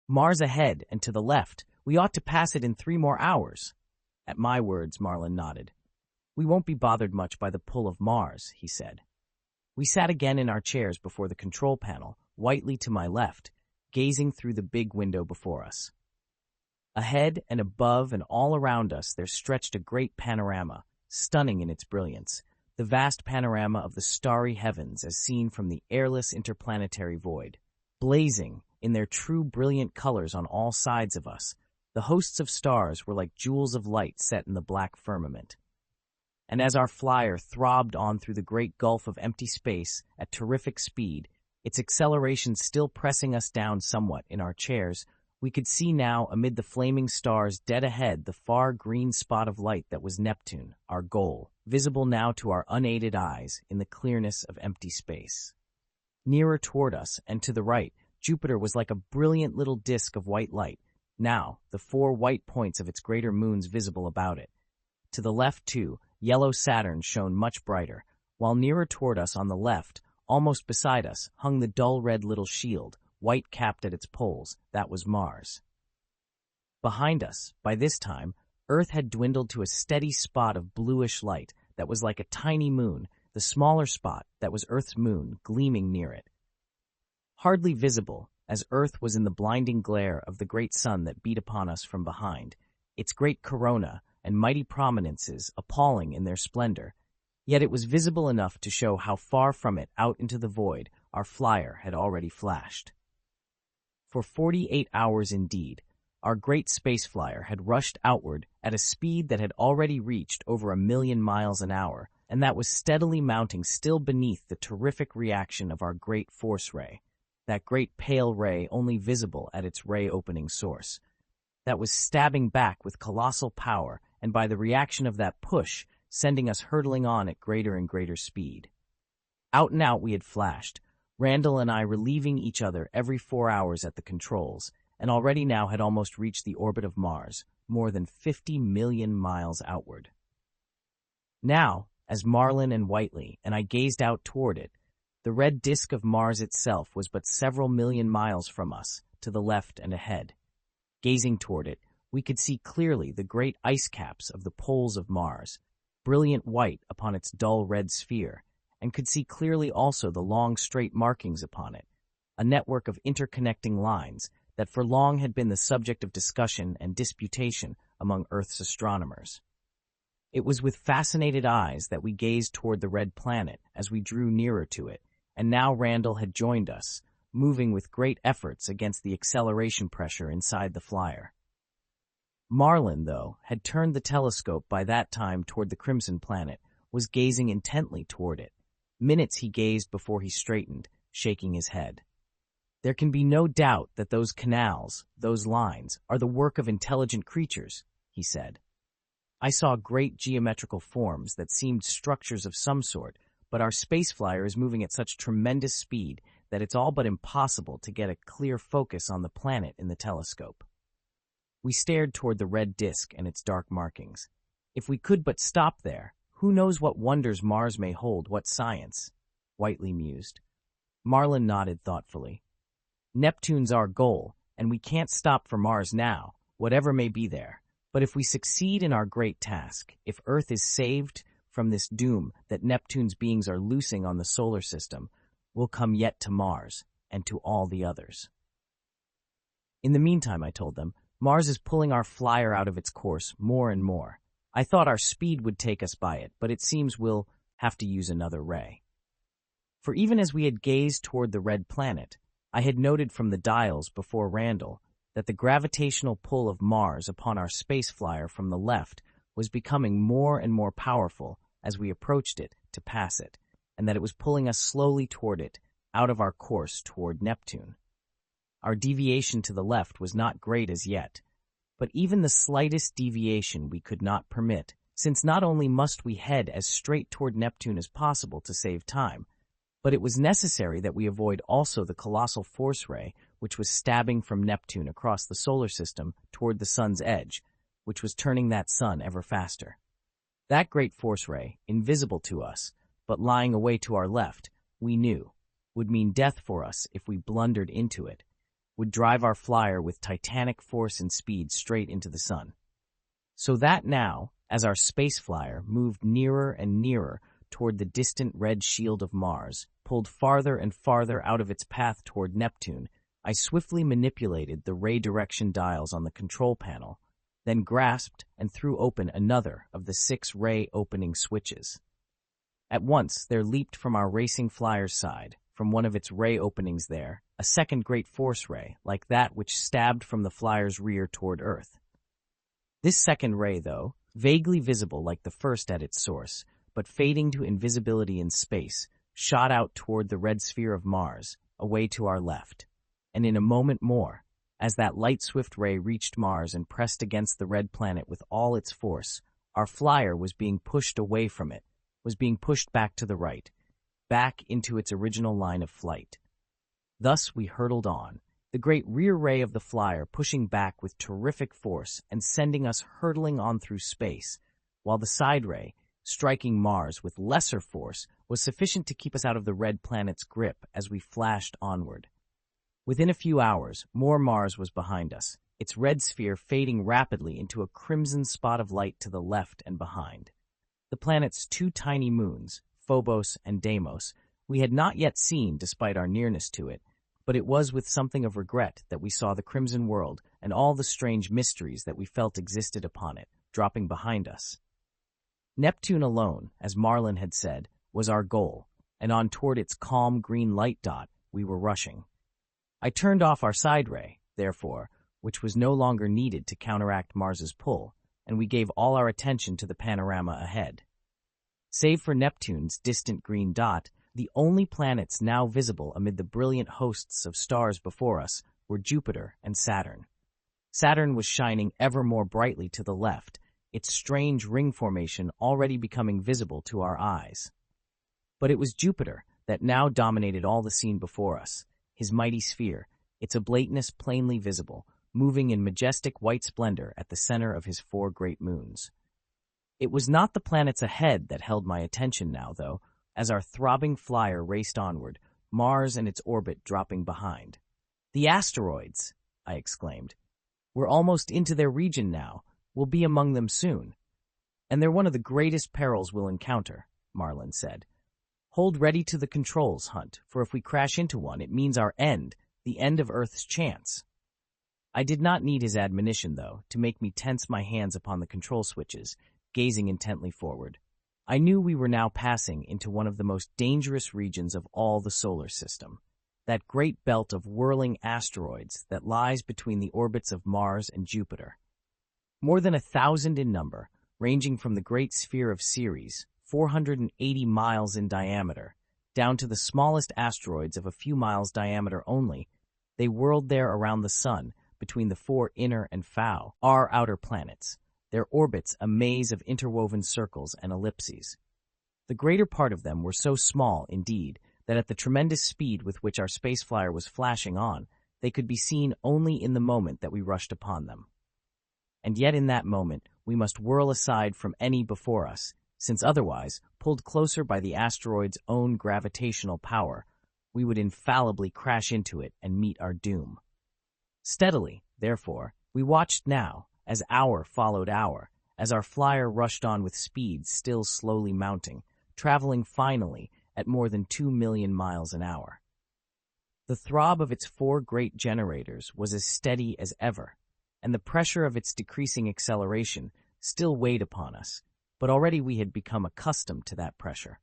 Mars ahead and to the left. We ought to pass it in 3 more hours. At my words, Marlin nodded. We won't be bothered much by the pull of Mars, he said. We sat again in our chairs before the control panel, Whiteley to my left, gazing through the big window before us. Ahead and above and all around us there stretched a great panorama, stunning in its brilliance, the vast panorama of the starry heavens as seen from the airless interplanetary void. Blazing in their true brilliant colors on all sides of us, the hosts of stars were like jewels of light set in the black firmament. And as our flyer throbbed on through the great gulf of empty space at terrific speed, its acceleration still pressing us down somewhat in our chairs, we could see now, amid the flaming stars dead ahead, the far green spot of light that was Neptune, our goal, visible now to our unaided eyes in the clearness of empty space. Nearer toward us, and to the right, Jupiter was like a brilliant little disk of white light, now the 4 white points of its greater moons visible about it. To the left, too, yellow Saturn shone much brighter, while nearer toward us on the left, almost beside us, hung the dull red little shield, white-capped at its poles. That was Mars. Behind us, by this time, Earth had dwindled to a steady spot of bluish light that was like a tiny moon, the smaller spot that was Earth's moon gleaming near it. Hardly visible, as Earth was in the blinding glare of the great sun that beat upon us from behind, its great corona and mighty prominences appalling in their splendor, yet it was visible enough to show how far from it out into the void our flyer had already flashed. For 48 hours indeed, our great space flyer had rushed outward at a speed that had already reached over 1,000,000 miles an hour, and that was steadily mounting still beneath the terrific reaction of our great force ray, that great pale ray only visible at its ray-opening source, that was stabbing back with colossal power, and by the reaction of that push, sending us hurtling on at greater and greater speed. Out and out we had flashed, Randall and I relieving each other every 4 hours at the controls, and already now had almost reached the orbit of Mars, more than 50 million miles outward. Now, as Marlin and Whiteley and I gazed out toward it, the red disk of Mars itself was but several million miles from us, to the left and ahead. Gazing toward it, we could see clearly the great ice caps of the poles of Mars, brilliant white upon its dull red sphere, and could see clearly also the long straight markings upon it, a network of interconnecting lines that for long had been the subject of discussion and disputation among Earth's astronomers. It was with fascinated eyes that we gazed toward the red planet as we drew nearer to it, and now Randall had joined us, moving with great efforts against the acceleration pressure inside the flyer. Marlin, though, had turned the telescope by that time toward the crimson planet, was gazing intently toward it. Minutes he gazed before he straightened, shaking his head. There can be no doubt that those canals, those lines, are the work of intelligent creatures, he said. I saw great geometrical forms that seemed structures of some sort, but our space flyer is moving at such tremendous speed that it's all but impossible to get a clear focus on the planet in the telescope. We stared toward the red disk and its dark markings. If we could but stop there, who knows what wonders Mars may hold, what science? Whiteley mused. Marlin nodded thoughtfully. Neptune's our goal, and we can't stop for Mars now, whatever may be there. But if we succeed in our great task, if Earth is saved from this doom that Neptune's beings are loosing on the solar system, we'll come yet to Mars, and to all the others. In the meantime, I told them, Mars is pulling our flyer out of its course more and more. I thought our speed would take us by it, but it seems we'll have to use another ray. For even as we had gazed toward the red planet, I had noted from the dials before Randall that the gravitational pull of Mars upon our space flyer from the left was becoming more and more powerful as we approached it to pass it, and that it was pulling us slowly toward it, out of our course toward Neptune. Our deviation to the left was not great as yet, but even the slightest deviation we could not permit, since not only must we head as straight toward Neptune as possible to save time, but it was necessary that we avoid also the colossal force ray which was stabbing from Neptune across the solar system toward the sun's edge, which was turning that sun ever faster. That great force ray, invisible to us, but lying away to our left, we knew, would mean death for us if we blundered into it, would drive our flyer with titanic force and speed straight into the sun. So that now, as our space flyer moved nearer and nearer toward the distant red shield of Mars, pulled farther and farther out of its path toward Neptune, I swiftly manipulated the ray direction dials on the control panel, then grasped and threw open another of the 6 ray opening switches. At once there leaped from our racing flyer's side, from one of its ray openings there, a second great force ray, like that which stabbed from the flyer's rear toward Earth. This second ray, though, vaguely visible like the first at its source, but fading to invisibility in space, shot out toward the red sphere of Mars, away to our left. And in a moment more, as that light-swift ray reached Mars and pressed against the red planet with all its force, our flyer was being pushed away from it, was being pushed back to the right, back into its original line of flight. Thus we hurtled on, the great rear ray of the flyer pushing back with terrific force and sending us hurtling on through space, while the side ray, striking Mars with lesser force, was sufficient to keep us out of the red planet's grip as we flashed onward. Within a few hours, more Mars was behind us, its red sphere fading rapidly into a crimson spot of light to the left and behind. The planet's 2 tiny moons, Phobos and Deimos, we had not yet seen despite our nearness to it, but it was with something of regret that we saw the crimson world and all the strange mysteries that we felt existed upon it, dropping behind us. Neptune alone, as Marlin had said, was our goal, and on toward its calm green light dot we were rushing. I turned off our side ray, therefore, which was no longer needed to counteract Mars's pull, and we gave all our attention to the panorama ahead. Save for Neptune's distant green dot, the only planets now visible amid the brilliant hosts of stars before us were Jupiter and Saturn. Saturn was shining ever more brightly to the left, its strange ring formation already becoming visible to our eyes. But it was Jupiter that now dominated all the scene before us, his mighty sphere, its oblateness plainly visible, moving in majestic white splendor at the center of his 4 great moons. It was not the planets ahead that held my attention now, though, as our throbbing flyer raced onward, Mars and its orbit dropping behind. "The asteroids!" I exclaimed. "We're almost into their region now. We'll be among them soon." "And they're one of the greatest perils we'll encounter," Marlin said. "Hold ready to the controls, Hunt, for if we crash into one, it means our end, the end of Earth's chance." I did not need his admonition, though, to make me tense my hands upon the control switches, gazing intently forward. I knew we were now passing into one of the most dangerous regions of all the solar system, that great belt of whirling asteroids that lies between the orbits of Mars and Jupiter. More than 1,000 in number, ranging from the great sphere of Ceres, 480 miles in diameter, down to the smallest asteroids of a few miles diameter only, they whirled there around the Sun, between the 4 inner and our outer planets, their orbits a maze of interwoven circles and ellipses. The greater part of them were so small, indeed, that at the tremendous speed with which our space flyer was flashing on, they could be seen only in the moment that we rushed upon them. And yet in that moment, we must whirl aside from any before us, since otherwise, pulled closer by the asteroid's own gravitational power, we would infallibly crash into it and meet our doom. Steadily, therefore, we watched now, as hour followed hour, as our flyer rushed on with speed still slowly mounting, traveling finally at more than 2 million miles an hour. The throb of its 4 great generators was as steady as ever, and the pressure of its decreasing acceleration still weighed upon us, but already we had become accustomed to that pressure.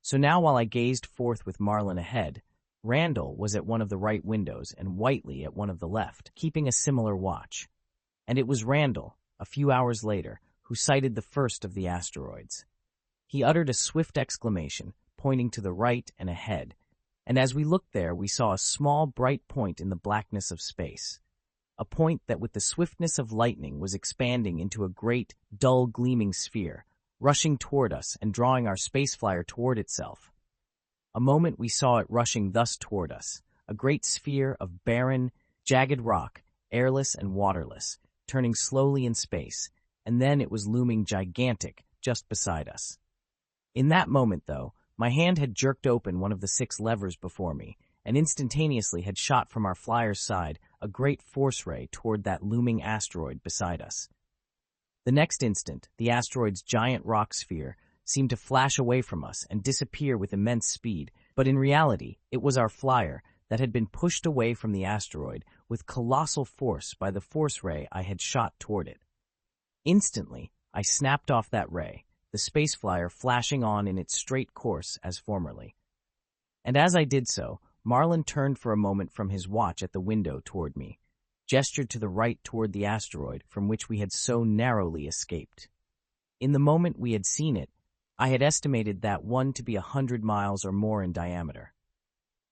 So now while I gazed forth with Marlin ahead, Randall was at one of the right windows and Whiteley at one of the left, keeping a similar watch. And it was Randall, a few hours later, who sighted the first of the asteroids. He uttered a swift exclamation, pointing to the right and ahead, and as we looked there we saw a small bright point in the blackness of space, a point that with the swiftness of lightning was expanding into a great, dull gleaming sphere, rushing toward us and drawing our space flyer toward itself. A moment we saw it rushing thus toward us, a great sphere of barren, jagged rock, airless and waterless, turning slowly in space, and then it was looming gigantic just beside us. In that moment, though, my hand had jerked open one of the 6 levers before me, and instantaneously had shot from our flyer's side a great force ray toward that looming asteroid beside us. The next instant, the asteroid's giant rock sphere seemed to flash away from us and disappear with immense speed, but in reality, it was our flyer that had been pushed away from the asteroid with colossal force by the force ray I had shot toward it. Instantly, I snapped off that ray, the space flyer flashing on in its straight course as formerly. And as I did so, Marlin turned for a moment from his watch at the window toward me, gestured to the right toward the asteroid from which we had so narrowly escaped. In the moment we had seen it, I had estimated that one to be 100 miles or more in diameter.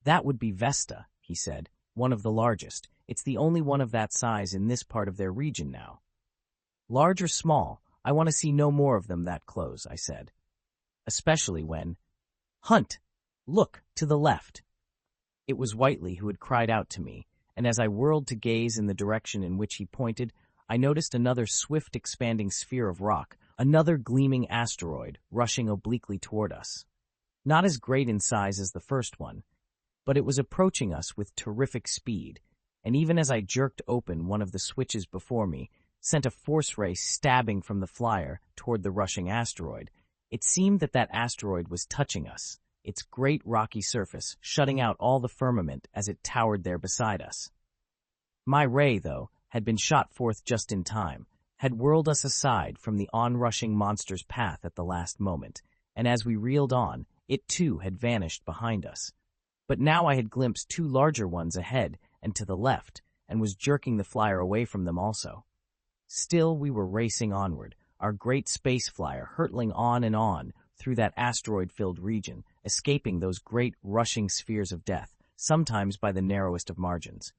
"That would be Vesta," he said, "one of the largest. It's the only one of that size in this part of their region now." "Large or small, I want to see no more of them that close," I said. "Especially when—" "Hunt! Look, to the left!" It was Whiteley who had cried out to me, and as I whirled to gaze in the direction in which he pointed, I noticed another swift expanding sphere of rock, another gleaming asteroid rushing obliquely toward us. Not as great in size as the first one, but it was approaching us with terrific speed, and even as I jerked open one of the switches before me, sent a force ray stabbing from the flyer toward the rushing asteroid, it seemed that that asteroid was touching us, its great rocky surface shutting out all the firmament as it towered there beside us. My ray, though, had been shot forth just in time, had whirled us aside from the onrushing monster's path at the last moment, and as we reeled on, it too had vanished behind us. But now I had glimpsed two larger ones ahead and to the left, and was jerking the flyer away from them also. Still we were racing onward, our great space flyer hurtling on and on through that asteroid-filled region, escaping those great rushing spheres of death, sometimes by the narrowest of margins.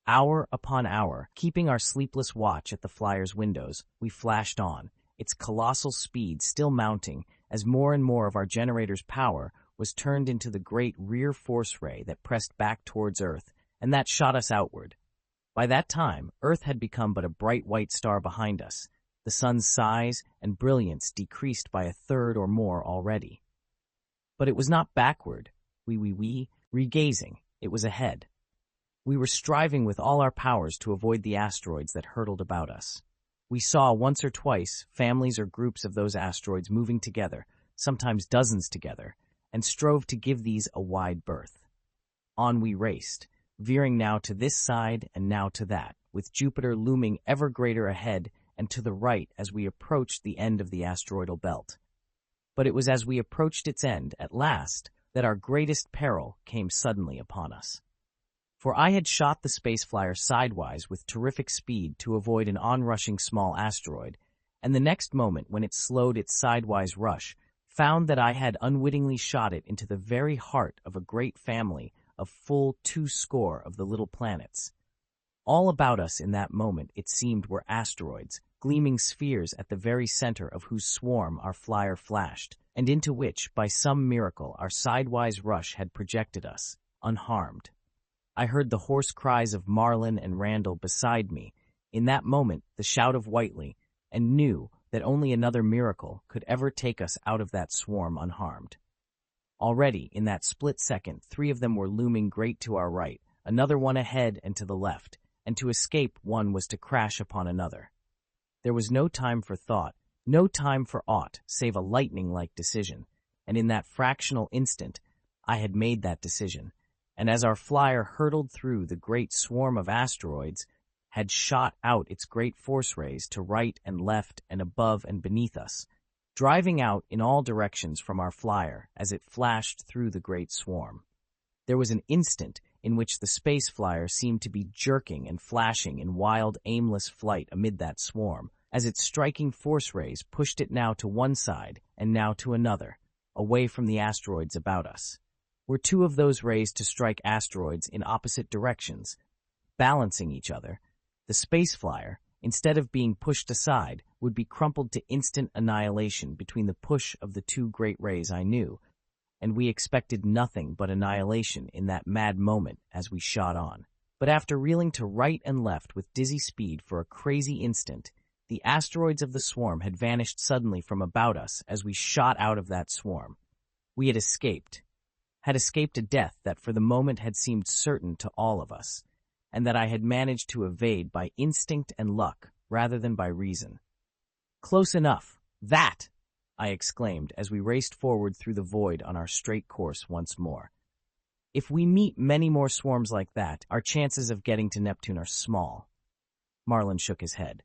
Hour upon hour, keeping our sleepless watch at the flyer's windows, we flashed on, its colossal speed still mounting as more and more of our generator's power was turned into the great rear force ray that pressed back towards Earth and that shot us outward. By that time, Earth had become but a bright white star behind us, the sun's size and brilliance decreased by a third or more already. But it was not backward, regazing, it was ahead. We were striving with all our powers to avoid the asteroids that hurtled about us. We saw once or twice families or groups of those asteroids moving together, sometimes dozens together, and strove to give these a wide berth. On we raced, veering now to this side and now to that, with Jupiter looming ever greater ahead and to the right as we approached the end of the asteroidal belt. But it was as we approached its end, at last, that our greatest peril came suddenly upon us. For I had shot the space flyer sidewise with terrific speed to avoid an onrushing small asteroid, and the next moment when it slowed its sidewise rush, found that I had unwittingly shot it into the very heart of a great family of full 200 of the little planets. All about us in that moment, it seemed, were asteroids, gleaming spheres at the very center of whose swarm our flyer flashed, and into which, by some miracle, our sidewise rush had projected us, unharmed. I heard the hoarse cries of Marlin and Randall beside me, in that moment the shout of Whiteley, and knew that only another miracle could ever take us out of that swarm unharmed. Already, in that split second, 3 of them were looming great to our right, another one ahead and to the left, and to escape one was to crash upon another. There was no time for thought, no time for aught save a lightning-like decision, and in that fractional instant I had made that decision, and as our flyer hurtled through the great swarm of asteroids, had shot out its great force rays to right and left and above and beneath us, driving out in all directions from our flyer as it flashed through the great swarm. There was an instant in which the space flyer seemed to be jerking and flashing in wild, aimless flight amid that swarm, as its striking force rays pushed it now to one side and now to another, away from the asteroids about us. Were 2 of those rays to strike asteroids in opposite directions, balancing each other, the space flyer, instead of being pushed aside, would be crumpled to instant annihilation between the push of the 2 great rays I knew, and we expected nothing but annihilation in that mad moment as we shot on. But after reeling to right and left with dizzy speed for a crazy instant, the asteroids of the swarm had vanished suddenly from about us as we shot out of that swarm. We had escaped. had escaped a death that for the moment had seemed certain to all of us, and that I had managed to evade by instinct and luck rather than by reason. "Close enough! That!" I exclaimed as we raced forward through the void on our straight course once more. "If we meet many more swarms like that, our chances of getting to Neptune are small." Marlin shook his head.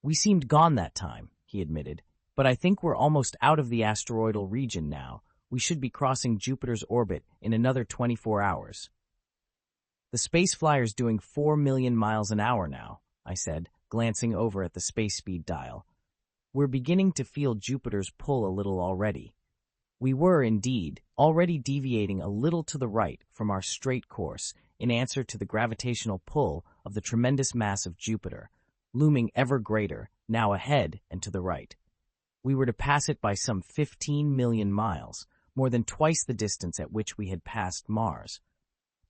"We seemed gone that time," he admitted, "but I think we're almost out of the asteroidal region now. We should be crossing Jupiter's orbit in another 24 hours. "The space flyer's doing 4 million miles an hour now," I said, glancing over at the space speed dial. "We're beginning to feel Jupiter's pull a little already." We were, indeed, already deviating a little to the right from our straight course in answer to the gravitational pull of the tremendous mass of Jupiter, looming ever greater, now ahead and to the right. We were to pass it by some 15 million miles, more than twice the distance at which we had passed Mars.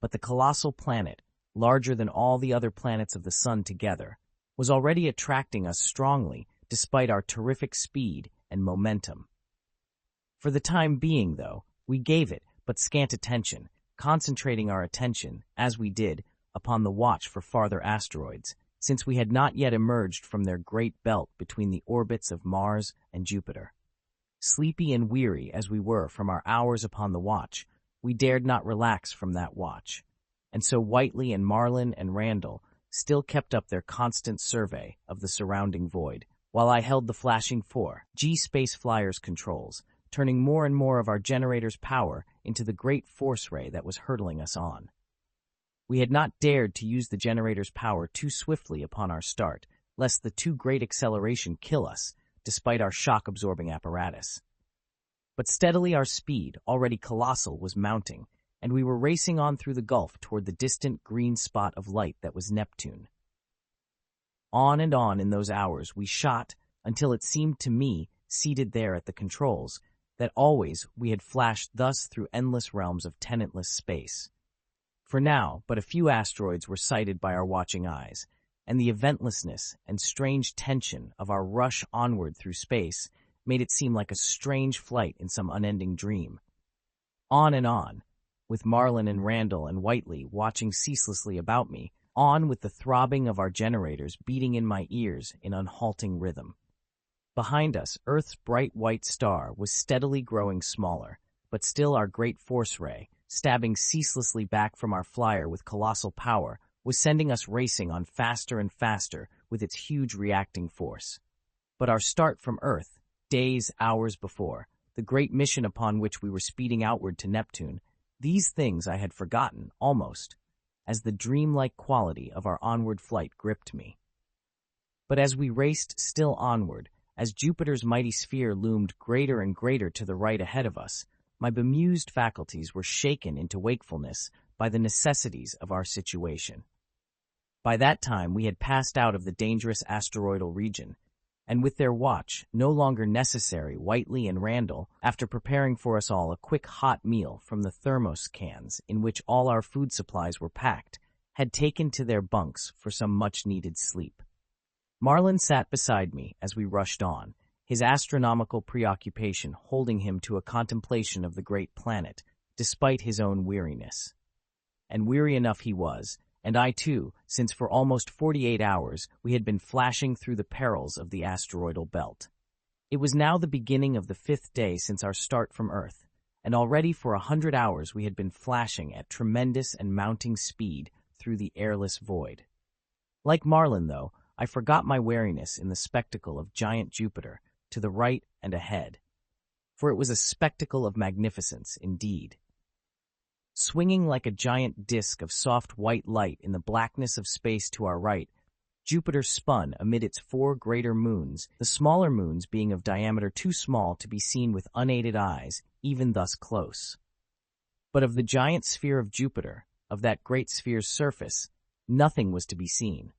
But the colossal planet, larger than all the other planets of the Sun together, was already attracting us strongly despite our terrific speed and momentum. For the time being, though, we gave it but scant attention, concentrating our attention, as we did, upon the watch for farther asteroids, since we had not yet emerged from their great belt between the orbits of Mars and Jupiter. Sleepy and weary as we were from our hours upon the watch, we dared not relax from that watch, and so Whiteley and Marlin and Randall still kept up their constant survey of the surrounding void, while I held the flashing 4G space flyer's controls, turning more and more of our generator's power into the great force ray that was hurtling us on. We had not dared to use the generator's power too swiftly upon our start, lest the too great acceleration kill us, despite our shock-absorbing apparatus. But steadily our speed, already colossal, was mounting, and we were racing on through the gulf toward the distant green spot of light that was Neptune. On and on in those hours we shot until it seemed to me, seated there at the controls, that always we had flashed thus through endless realms of tenantless space. For now, but a few asteroids were sighted by our watching eyes, and the eventlessness and strange tension of our rush onward through space made it seem like a strange flight in some unending dream. On and on, with Marlin and Randall and Whiteley watching ceaselessly about me, on with the throbbing of our generators beating in my ears in unhalting rhythm. Behind us, Earth's bright white star was steadily growing smaller, but still our great force ray, stabbing ceaselessly back from our flyer with colossal power, was sending us racing on faster and faster with its huge reacting force. But our start from Earth, days, hours before, the great mission upon which we were speeding outward to Neptune, these things I had forgotten, almost, as the dreamlike quality of our onward flight gripped me. But as we raced still onward, as Jupiter's mighty sphere loomed greater and greater to the right ahead of us, my bemused faculties were shaken into wakefulness by the necessities of our situation. By that time we had passed out of the dangerous asteroidal region, and with their watch no longer necessary, Whiteley and Randall, after preparing for us all a quick hot meal from the thermos cans in which all our food supplies were packed, had taken to their bunks for some much-needed sleep. Marlin sat beside me as we rushed on, his astronomical preoccupation holding him to a contemplation of the great planet, despite his own weariness. And weary enough he was, and I too, since for almost 48 hours we had been flashing through the perils of the asteroidal belt. It was now the beginning of the 5th day since our start from Earth, and already for 100 hours we had been flashing at tremendous and mounting speed through the airless void. Like Marlin, though, I forgot my wariness in the spectacle of giant Jupiter to the right and ahead, for it was a spectacle of magnificence indeed. Swinging like a giant disk of soft white light in the blackness of space to our right, Jupiter spun amid its 4 greater moons, the smaller moons being of diameter too small to be seen with unaided eyes, even thus close. But of the giant sphere of Jupiter, of that great sphere's surface, nothing was to be seen.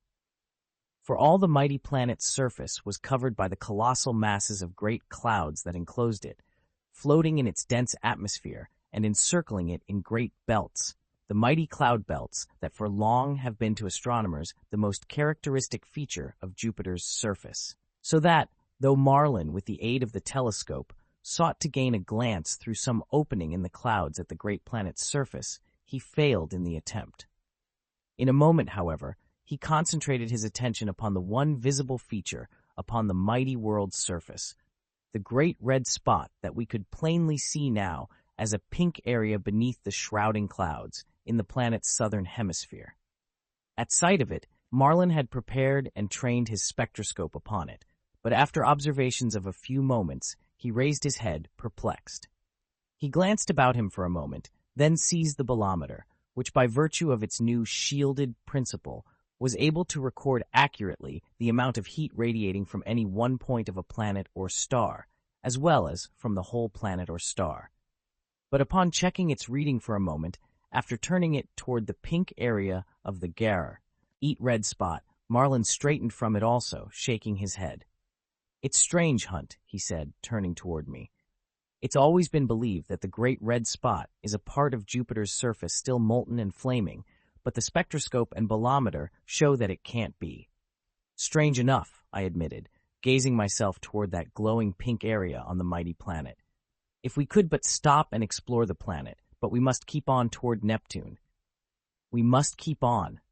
For all the mighty planet's surface was covered by the colossal masses of great clouds that enclosed it, floating in its dense atmosphere and encircling it in great belts, the mighty cloud belts that for long have been to astronomers the most characteristic feature of Jupiter's surface. So that, though Marlin, with the aid of the telescope, sought to gain a glance through some opening in the clouds at the great planet's surface, he failed in the attempt. In a moment, however, he concentrated his attention upon the one visible feature upon the mighty world's surface, the great red spot that we could plainly see now as a pink area beneath the shrouding clouds in the planet's southern hemisphere. At sight of it, Marlin had prepared and trained his spectroscope upon it, but after observations of a few moments, he raised his head, perplexed. He glanced about him for a moment, then seized the bolometer, which by virtue of its new shielded principle was able to record accurately the amount of heat radiating from any one point of a planet or star, as well as from the whole planet or star. But upon checking its reading for a moment, after turning it toward the pink area of the red spot, Marlin straightened from it also, shaking his head. "It's strange, Hunt," he said, turning toward me. "It's always been believed that the great red spot is a part of Jupiter's surface still molten and flaming, but the spectroscope and bolometer show that it can't be." "Strange enough," I admitted, gazing myself toward that glowing pink area on the mighty planet. "If we could but stop and explore the planet, but we must keep on toward Neptune." "We must keep on,"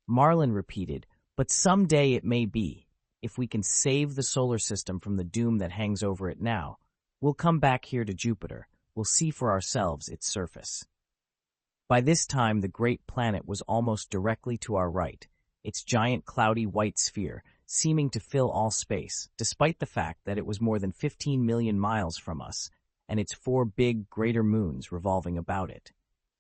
Marlin repeated, "but some day it may be. If we can save the solar system from the doom that hangs over it now, we'll come back here to Jupiter. We'll see for ourselves its surface." By this time, the great planet was almost directly to our right, its giant cloudy white sphere seeming to fill all space, despite the fact that it was more than 15 million miles from us, and its 4 big greater moons revolving about it.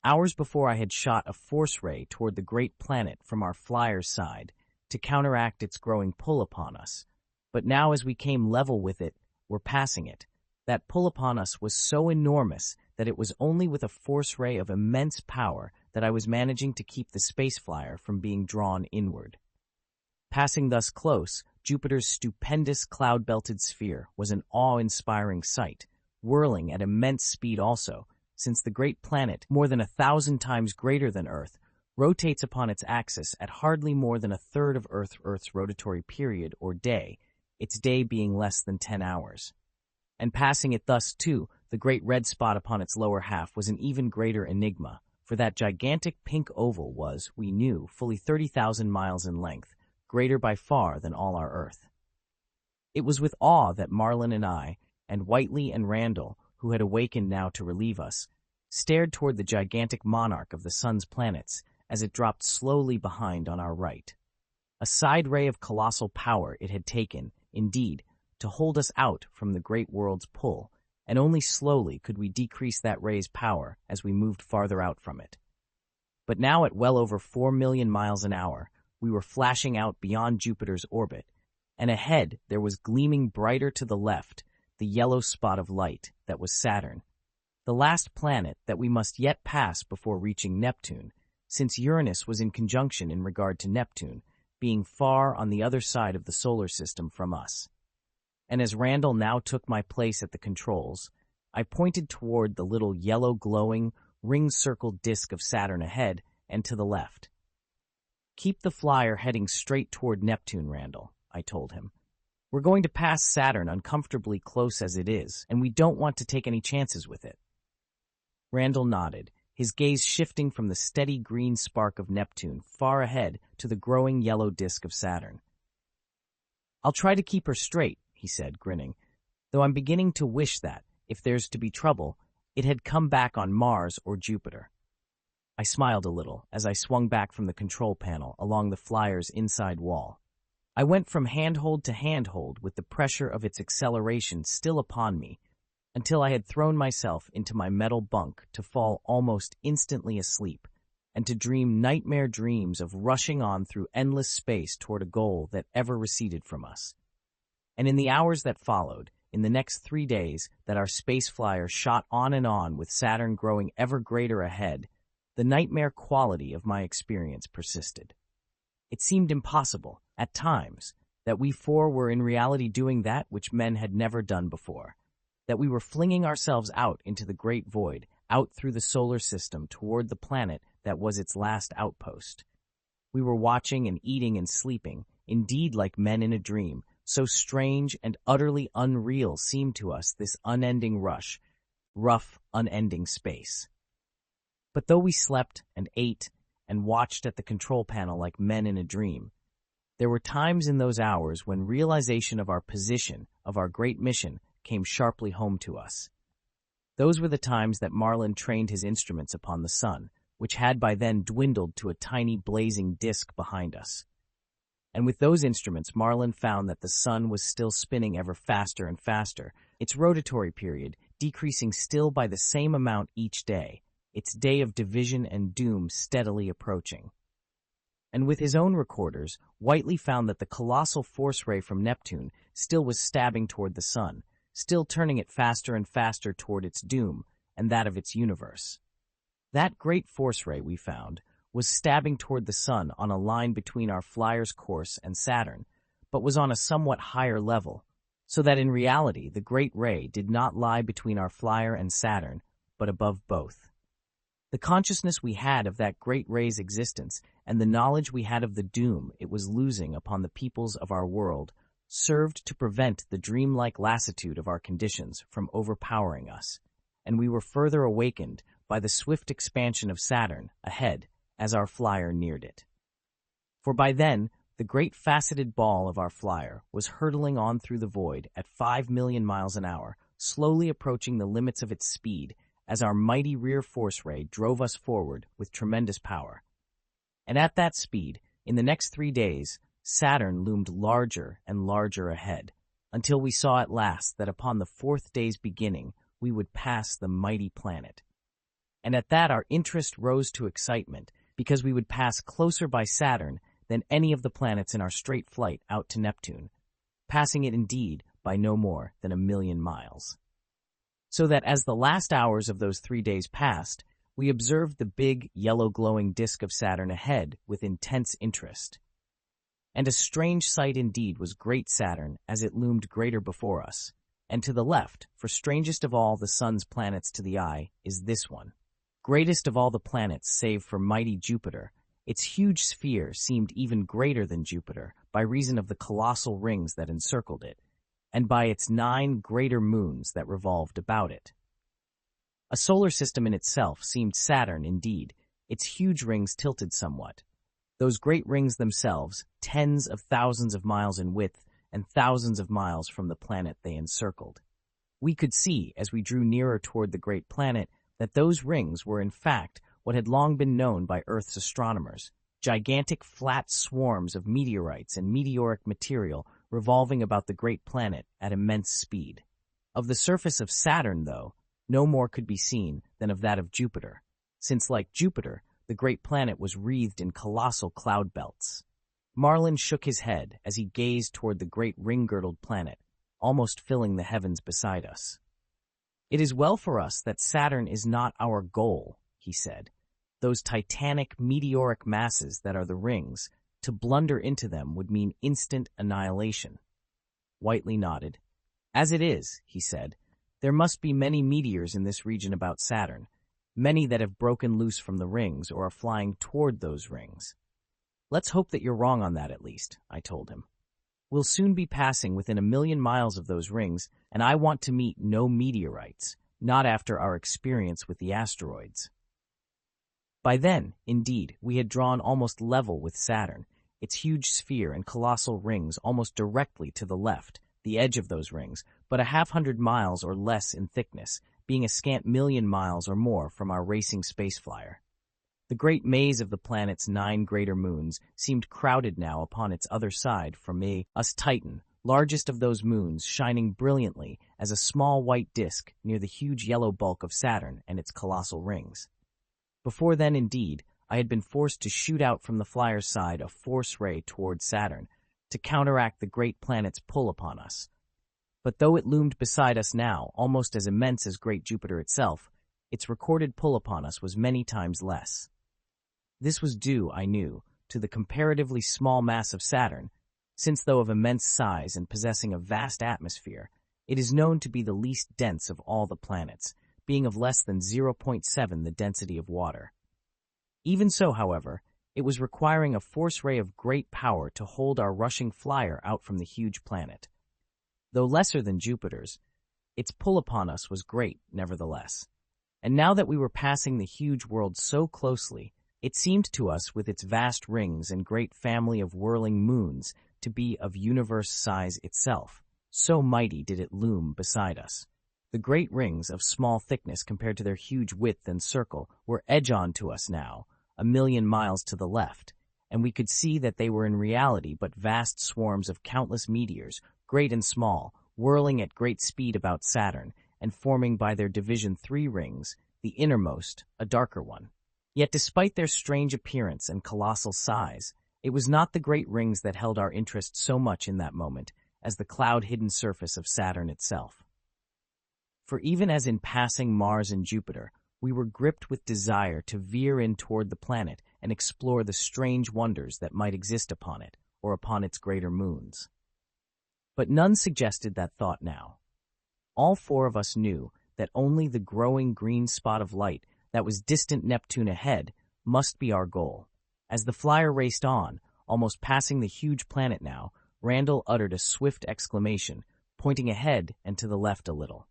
Hours before, I had shot a force ray toward the great planet from our flyer's side to counteract its growing pull upon us. But now, as we came level with it, were passing it, that pull upon us was so enormous that it was only with a force ray of immense power that I was managing to keep the space flyer from being drawn inward. Passing thus close, Jupiter's stupendous cloud-belted sphere was an awe-inspiring sight, whirling at immense speed also, since the great planet, more than 1,000 times greater than Earth, rotates upon its axis at hardly more than a third of Earth's rotatory period or day, its day being less than 10 hours. And passing it thus, too, the great red spot upon its lower half was an even greater enigma, for that gigantic pink oval was, we knew, fully 30,000 miles in length, greater by far than all our Earth. It was with awe that Marlin and I, and Whiteley and Randall, who had awakened now to relieve us, stared toward the gigantic monarch of the sun's planets as it dropped slowly behind on our right. A side ray of colossal power it had taken, indeed, to hold us out from the great world's pull, and only slowly could we decrease that ray's power as we moved farther out from it. But now at well over 4 million miles an hour, we were flashing out beyond Jupiter's orbit, and ahead there was gleaming brighter to the left the yellow spot of light that was Saturn, the last planet that we must yet pass before reaching Neptune, since Uranus was in conjunction in regard to Neptune, being far on the other side of the solar system from us. And as Randall now took my place at the controls, I pointed toward the little yellow glowing, ring-circled disk of Saturn ahead and to the left. "Keep the flyer heading straight toward Neptune, Randall," I told him. "We're going to pass Saturn uncomfortably close as it is, and we don't want to take any chances with it." Randall nodded, his gaze shifting from the steady green spark of Neptune far ahead to the growing yellow disk of Saturn. "I'll try to keep her straight," he said, grinning, "though I'm beginning to wish that, if there's to be trouble, it had come back on Mars or Jupiter." I smiled a little as I swung back from the control panel along the flyer's inside wall. I went from handhold to handhold with the pressure of its acceleration still upon me, until I had thrown myself into my metal bunk to fall almost instantly asleep, and to dream nightmare dreams of rushing on through endless space toward a goal that ever receded from us. And in the hours that followed, in the next 3 days that our space flyer shot on and on with Saturn growing ever greater ahead, the nightmare quality of my experience persisted. It seemed impossible, at times, that we four were in reality doing that which men had never done before, that we were flinging ourselves out into the great void, out through the solar system toward the planet that was its last outpost. We were watching and eating and sleeping, indeed like men in a dream, So strange and utterly unreal seemed to us this unending rush, rough, unending space. But though we slept and ate and watched at the control panel like men in a dream, there were times in those hours when realization of our position, of our great mission, came sharply home to us. Those were the times that Marlin trained his instruments upon the sun, which had by then dwindled to a tiny blazing disk behind us. And with those instruments, Marlin found that the sun was still spinning ever faster and faster, its rotatory period decreasing still by the same amount each day, its day of division and doom steadily approaching. And with his own recorders, Whiteley found that the colossal force ray from Neptune still was stabbing toward the sun, still turning it faster and faster toward its doom and that of its universe. That great force ray, we found, was stabbing toward the sun on a line between our flyer's course and Saturn, but was on a somewhat higher level, so that in reality the great ray did not lie between our flyer and Saturn, but above both. The consciousness we had of that great ray's existence and the knowledge we had of the doom it was losing upon the peoples of our world served to prevent the dreamlike lassitude of our conditions from overpowering us, and we were further awakened by the swift expansion of Saturn ahead as our flyer neared it. For by then, the great faceted ball of our flyer was hurtling on through the void at 5 million miles an hour, slowly approaching the limits of its speed as our mighty rear force ray drove us forward with tremendous power. And at that speed, in the next 3 days, Saturn loomed larger and larger ahead, until we saw at last that upon the 4th day's beginning we would pass the mighty planet. And at that our interest rose to excitement, because we would pass closer by Saturn than any of the planets in our straight flight out to Neptune, passing it indeed by no more than 1,000,000 miles. So that as the last hours of those 3 days passed, we observed the big, yellow glowing disk of Saturn ahead with intense interest. And a strange sight indeed was great Saturn as it loomed greater before us. And to the left, for strangest of all the sun's planets to the eye, is this one. Greatest of all the planets save for mighty Jupiter, its huge sphere seemed even greater than Jupiter by reason of the colossal rings that encircled it, and by its 9 greater moons that revolved about it. A solar system in itself seemed Saturn indeed, its huge rings tilted somewhat. Those great rings themselves, tens of thousands of miles in width and thousands of miles from the planet they encircled. We could see, as we drew nearer toward the great planet, that those rings were in fact what had long been known by Earth's astronomers, gigantic flat swarms of meteorites and meteoric material revolving about the great planet at immense speed. Of the surface of Saturn, though, no more could be seen than of that of Jupiter, since, like Jupiter, the great planet was wreathed in colossal cloud belts. Marlin shook his head as he gazed toward the great ring-girdled planet, almost filling the heavens beside us. "It is well for us that Saturn is not our goal," he said. "Those titanic, meteoric masses that are the rings, to blunder into them would mean instant annihilation." Whiteley nodded. "As it is," he said, "there must be many meteors in this region about Saturn, many that have broken loose from the rings or are flying toward those rings." "Let's hope that you're wrong on that at least," I told him. "We'll soon be passing within 1,000,000 miles of those rings, and I want to meet no meteorites, not after our experience with the asteroids." By then, indeed, we had drawn almost level with Saturn, its huge sphere and colossal rings almost directly to the left, the edge of those rings, but 100 miles or less in thickness, being a scant 1,000,000 miles or more from our racing space flyer. The great maze of the planet's 9 greater moons seemed crowded now upon its other side from us Titan, largest of those moons, shining brilliantly as a small white disk near the huge yellow bulk of Saturn and its colossal rings. Before then, indeed, I had been forced to shoot out from the flyer's side a force ray toward Saturn to counteract the great planet's pull upon us. But though it loomed beside us now, almost as immense as great Jupiter itself, its recorded pull upon us was many times less. This was due, I knew, to the comparatively small mass of Saturn, since though of immense size and possessing a vast atmosphere, it is known to be the least dense of all the planets, being of less than 0.7 the density of water. Even so, however, It was requiring a force ray of great power to hold our rushing flyer out from the huge planet. Though lesser than Jupiter's, its pull upon us was great, nevertheless. And now that we were passing the huge world so closely, it seemed to us, with its vast rings and great family of whirling moons, to be of universe size itself. So mighty did it loom beside us. The great rings, of small thickness compared to their huge width and circle, were edge-on to us now, 1,000,000 miles to the left, and we could see that they were in reality but vast swarms of countless meteors, great and small, whirling at great speed about Saturn, and forming by their division 3 rings, the innermost, a darker one. Yet despite their strange appearance and colossal size, it was not the great rings that held our interest so much in that moment as the cloud-hidden surface of Saturn itself. For even as in passing Mars and Jupiter, we were gripped with desire to veer in toward the planet and explore the strange wonders that might exist upon it or upon its greater moons. But none suggested that thought now. All 4 of us knew that only the growing green spot of light that was distant Neptune ahead must be our goal. As the flyer raced on, almost passing the huge planet now, Randall uttered a swift exclamation, pointing ahead and to the left a little.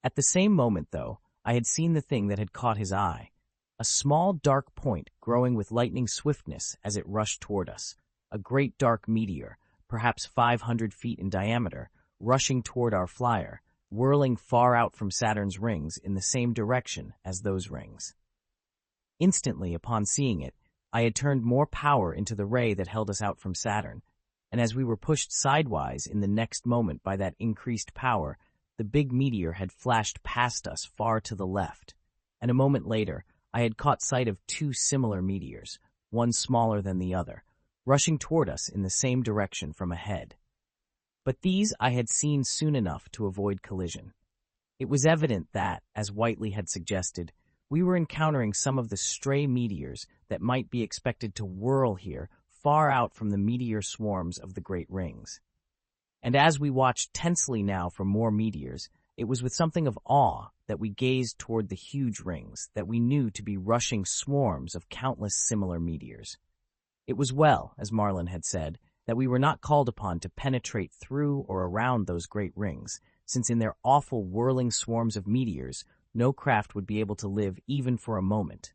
At the same moment, though, I had seen the thing that had caught his eye, a small dark point growing with lightning swiftness as it rushed toward us, a great dark meteor, perhaps 500 feet in diameter, rushing toward our flyer, whirling far out from Saturn's rings in the same direction as those rings. Instantly, upon seeing it, I had turned more power into the ray that held us out from Saturn, and as we were pushed sidewise in the next moment by that increased power, the big meteor had flashed past us far to the left, and a moment later I had caught sight of 2 similar meteors, one smaller than the other, rushing toward us in the same direction from ahead. But these I had seen soon enough to avoid collision. It was evident that, as Whiteley had suggested, we were encountering some of the stray meteors that might be expected to whirl here far out from the meteor swarms of the great rings. And as we watched tensely now for more meteors, it was with something of awe that we gazed toward the huge rings that we knew to be rushing swarms of countless similar meteors. It was well, as Marlin had said, that we were not called upon to penetrate through or around those great rings, since in their awful whirling swarms of meteors, no craft would be able to live even for a moment.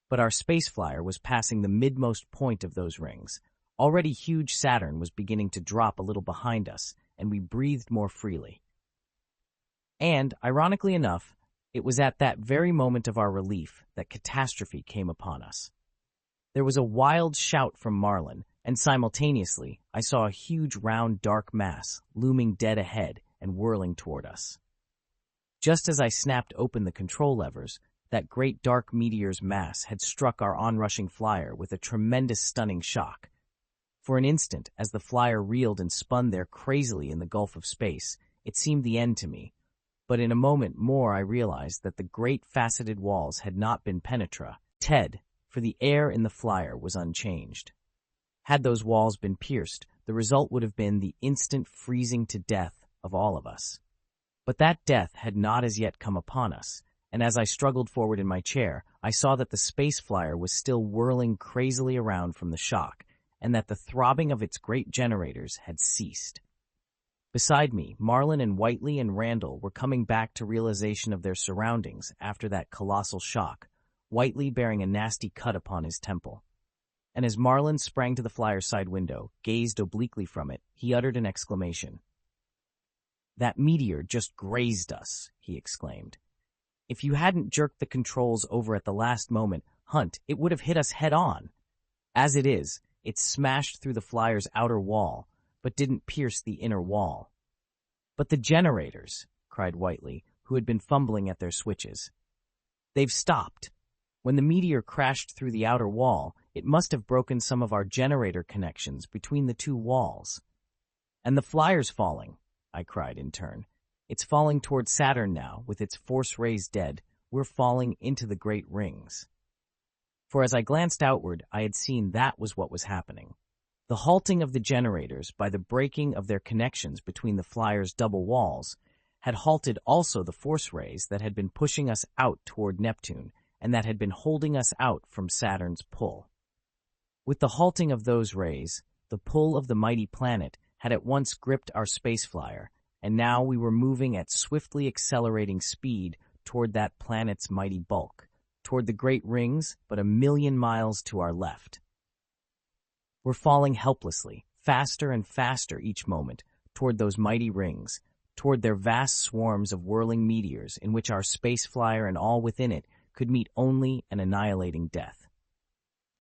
But our space flyer was passing the midmost point of those rings. Already huge Saturn was beginning to drop a little behind us, and we breathed more freely. And, ironically enough, it was at that very moment of our relief that catastrophe came upon us. There was a wild shout from Marlin, and simultaneously I saw a huge round dark mass looming dead ahead and whirling toward us. Just as I snapped open the control levers, that great dark meteor's mass had struck our onrushing flyer with a tremendous stunning shock. For an instant, as the flyer reeled and spun there crazily in the gulf of space, it seemed the end to me. But in a moment more I realized that the great faceted walls had not been penetrated, for the air in the flyer was unchanged. Had those walls been pierced, the result would have been the instant freezing to death of all of us. But that death had not as yet come upon us, and as I struggled forward in my chair, I saw that the space flyer was still whirling crazily around from the shock, and that the throbbing of its great generators had ceased. Beside me, Marlin and Whiteley and Randall were coming back to realization of their surroundings after that colossal shock, Whiteley bearing a nasty cut upon his temple. And as Marlin sprang to the flyer's side window, gazed obliquely from it, he uttered an exclamation. "That meteor just grazed us," he exclaimed. "If you hadn't jerked the controls over at the last moment, Hunt, it would have hit us head-on. As it is, it smashed through the flyer's outer wall, but didn't pierce the inner wall." "But the generators," cried Whiteley, who had been fumbling at their switches. "They've stopped. When the meteor crashed through the outer wall, it must have broken some of our generator connections between the 2 walls." "And the flyer's falling," I cried in turn. "It's falling toward Saturn now, with its force rays dead. We're falling into the great rings." For as I glanced outward, I had seen that was what was happening. The halting of the generators by the breaking of their connections between the flyer's double walls had halted also the force rays that had been pushing us out toward Neptune and that had been holding us out from Saturn's pull. With the halting of those rays, the pull of the mighty planet had at once gripped our space flyer, and now we were moving at swiftly accelerating speed toward that planet's mighty bulk, toward the great rings, but 1,000,000 miles to our left. We're falling helplessly, faster and faster each moment, toward those mighty rings, toward their vast swarms of whirling meteors in which our space flyer and all within it could meet only an annihilating death.